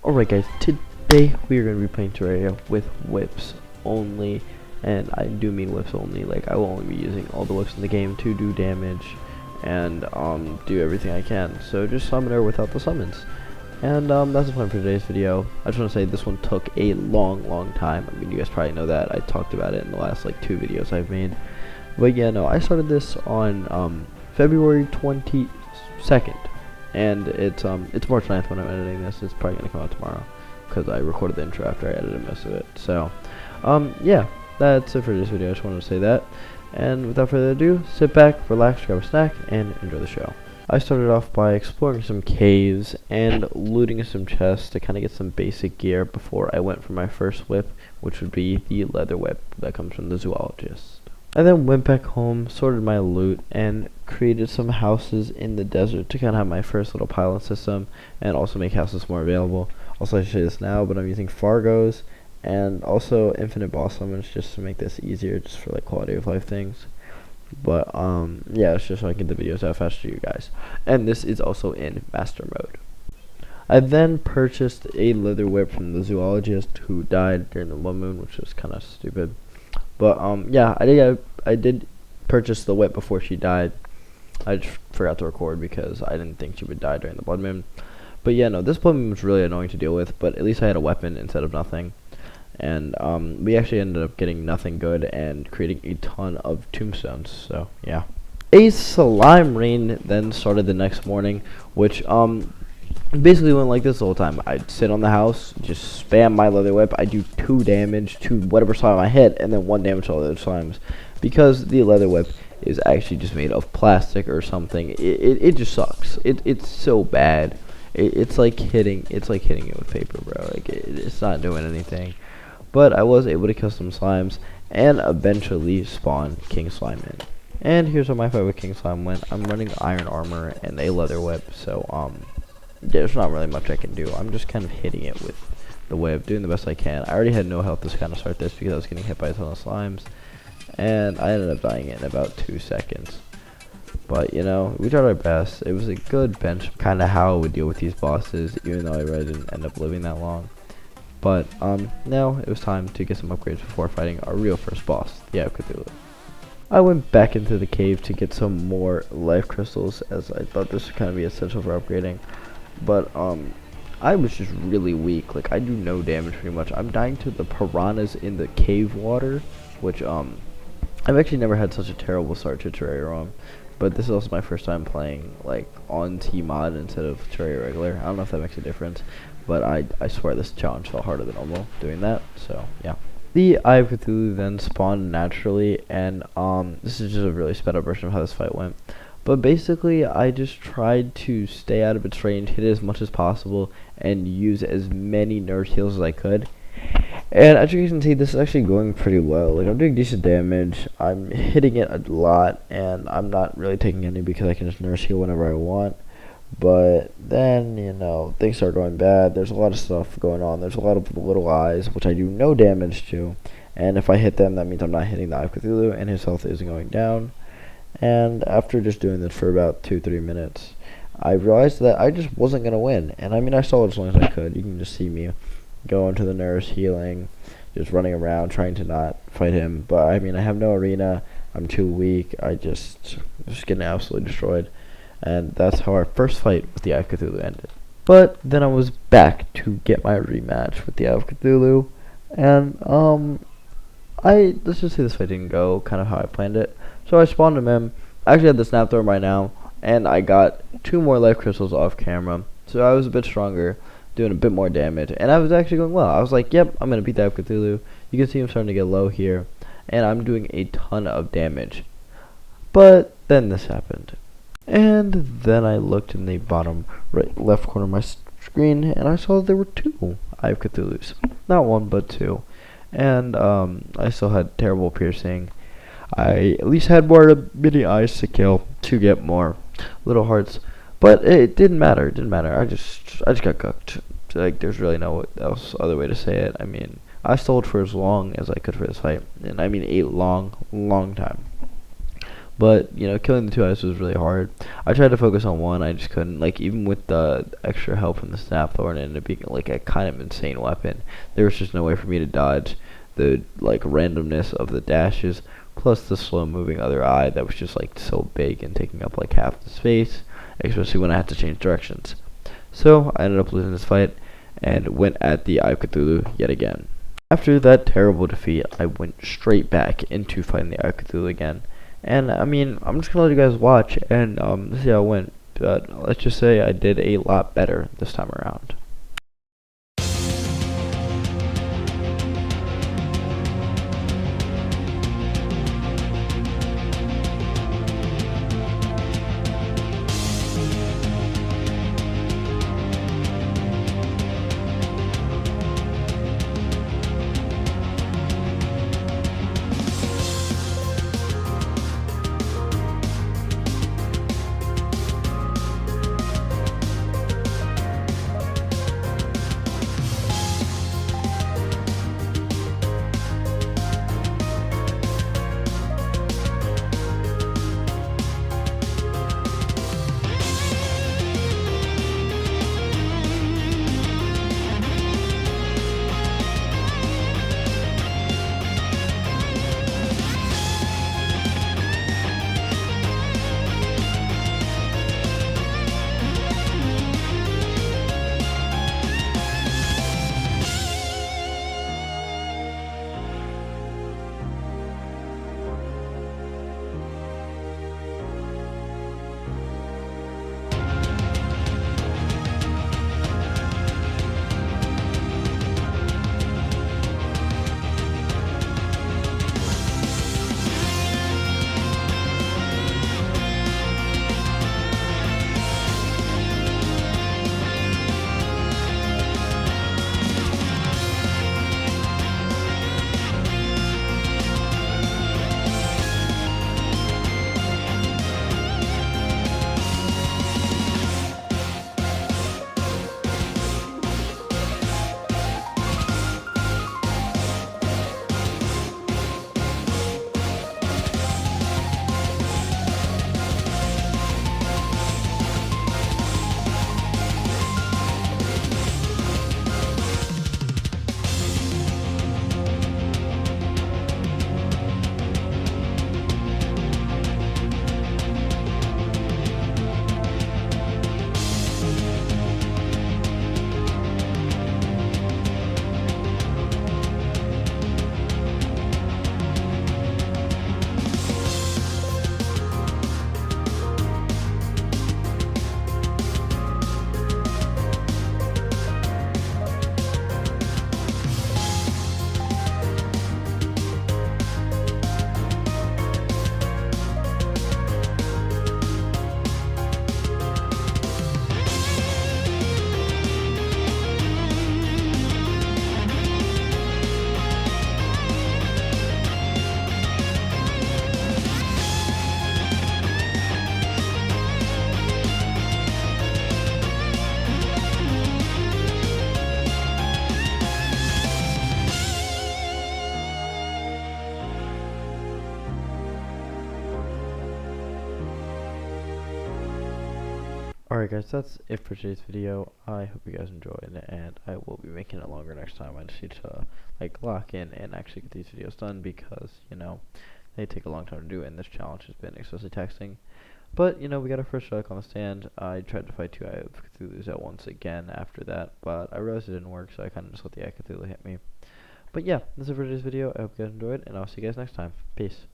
Alright guys, today we are going to be playing Terraria with whips only, and I do mean whips only. Like, I will only be using all the whips in the game to do damage and do everything I can. So just summon her without the summons. And that's the plan for today's video. I just want to say this one took a long time. I mean, you guys probably know that. I talked about it in the last like 2 videos I've made. But yeah, no, I started this on February 22nd. And it's March 9th when I'm editing this. It's probably gonna come out tomorrow because I recorded the intro after I edited most of it. So yeah, that's it for this video. I just wanted to say that. And without further ado, sit back, relax, grab a snack, and enjoy the show. I started off by exploring some caves and looting some chests to kind of get some basic gear before I went for my first whip, which would be the leather whip that comes from the zoologist. I then went back home, sorted my loot, and created some houses in the desert to kind of have my first little pilot system and also make houses more available. Also, I should say this now, but I'm using Fargos and also infinite boss summons just to make this easier, just for like quality of life things. But yeah, it's just so I can get the videos out faster to you guys. And this is also in master mode. I then purchased a leather whip from the zoologist who died during the blood moon, which was kind of stupid. But yeah, I did purchase the whip before she died. I just forgot to record because I didn't think she would die during the blood moon. But yeah, no, this blood moon was really annoying to deal with, but at least I had a weapon instead of nothing. And we actually ended up getting nothing good and creating a ton of tombstones. So yeah, a slime rain then started the next morning, which basically went like this the whole time. I'd sit on the house, just spam my leather whip. I do 2 damage to whatever slime I hit, and then 1 damage to all the other slimes, because the leather whip is actually just made of plastic or something. It just sucks. It's so bad. It's like hitting it with paper, bro. Like it's not doing anything. But I was able to kill some slimes and eventually spawn King Slime in. And here's how my fight with King Slime went. I'm running iron armor and a leather whip, so there's not really much I can do. I'm just kind of hitting it with the whip, doing the best I can. I already had no health to kind of start this because I was getting hit by a ton of slimes, and I ended up dying in about 2 seconds. But you know, we tried our best. It was a good bench, kind of how I would deal with these bosses, even though I really didn't end up living that long. But now it was time to get some upgrades before fighting our real first boss, the Eye of Cthulhu. I went back into the cave to get some more life crystals, as I thought this would kind of be essential for upgrading. But I was just really weak. Like, I do no damage pretty much. I'm dying to the piranhas in the cave water, which I've actually never had such a terrible start to Terraria on. But this is also my first time playing like on T-Mod instead of Terraria regular. I don't know if that makes a difference, but I swear this challenge felt harder than normal doing that. So yeah. The Eye of Cthulhu then spawned naturally, and this is just a really sped up version of how this fight went. But basically, I just tried to stay out of its range, hit it as much as possible, and use as many nurse heals as I could. And as you can see, this is actually going pretty well. Like, I'm doing decent damage, I'm hitting it a lot, and I'm not really taking any because I can just nurse heal whenever I want. But then, you know, things start going bad. There's a lot of stuff going on. There's a lot of little eyes, which I do no damage to. And if I hit them, that means I'm not hitting the Eye of Cthulhu, and his health isn't going down. And after just doing this for about 2-3 minutes, I realized that I just wasn't going to win. And I mean, I stalled as long as I could. You can just see me go into the nurse, healing, just running around, trying to not fight him. But I mean, I have no arena. I'm too weak. I just getting absolutely destroyed. And that's how our first fight with the Eye of Cthulhu ended. But then I was back to get my rematch with the Eye of Cthulhu. And let's just say this fight didn't go kind of how I planned it. So I spawned him in. I actually had the snap thrower by now, and I got 2 more life crystals off camera. So I was a bit stronger, doing a bit more damage, and I was actually going well. I was like, yep, I'm going to beat the Eye of Cthulhu. You can see him starting to get low here, and I'm doing a ton of damage. But then this happened. And then I looked in the bottom right left corner of my screen, and I saw there were 2 Eye of Cthulhus. Not 1, but 2. And I still had terrible piercing. I at least had more mini eyes to kill to get more little hearts, but it didn't matter. It didn't matter. I just got cooked. Like, there's really no other way to say it. I mean, I stalled for as long as I could for this fight, and I mean a long time. But you know, killing the two eyes was really hard. I tried to focus on one, I just couldn't. Like even with the extra help from the snap thorn, it ended up being like a kind of insane weapon. There was just no way for me to dodge the like randomness of the dashes, plus the slow moving other eye that was just like so big and taking up like half the space, especially when I had to change directions. So I ended up losing this fight and went at the Eye of Cthulhu yet again. After that terrible defeat, I went straight back into fighting the Eye of Cthulhu again. And I mean, I'm just gonna let you guys watch and see how it went. But let's just say I did a lot better this time around. Alright guys, that's it for today's video. I hope you guys enjoyed, and I will be making it longer next time. I just need to like lock in and actually get these videos done because, you know, they take a long time to do, and this challenge has been excessively taxing. But, you know, we got our first strike on the stand. I tried to fight two Eye of Cthulhu's at once again after that, but I realized it didn't work, so I kind of just let the Eye of Cthulhu hit me. But yeah, this is it for today's video. I hope you guys enjoyed, and I'll see you guys next time. Peace.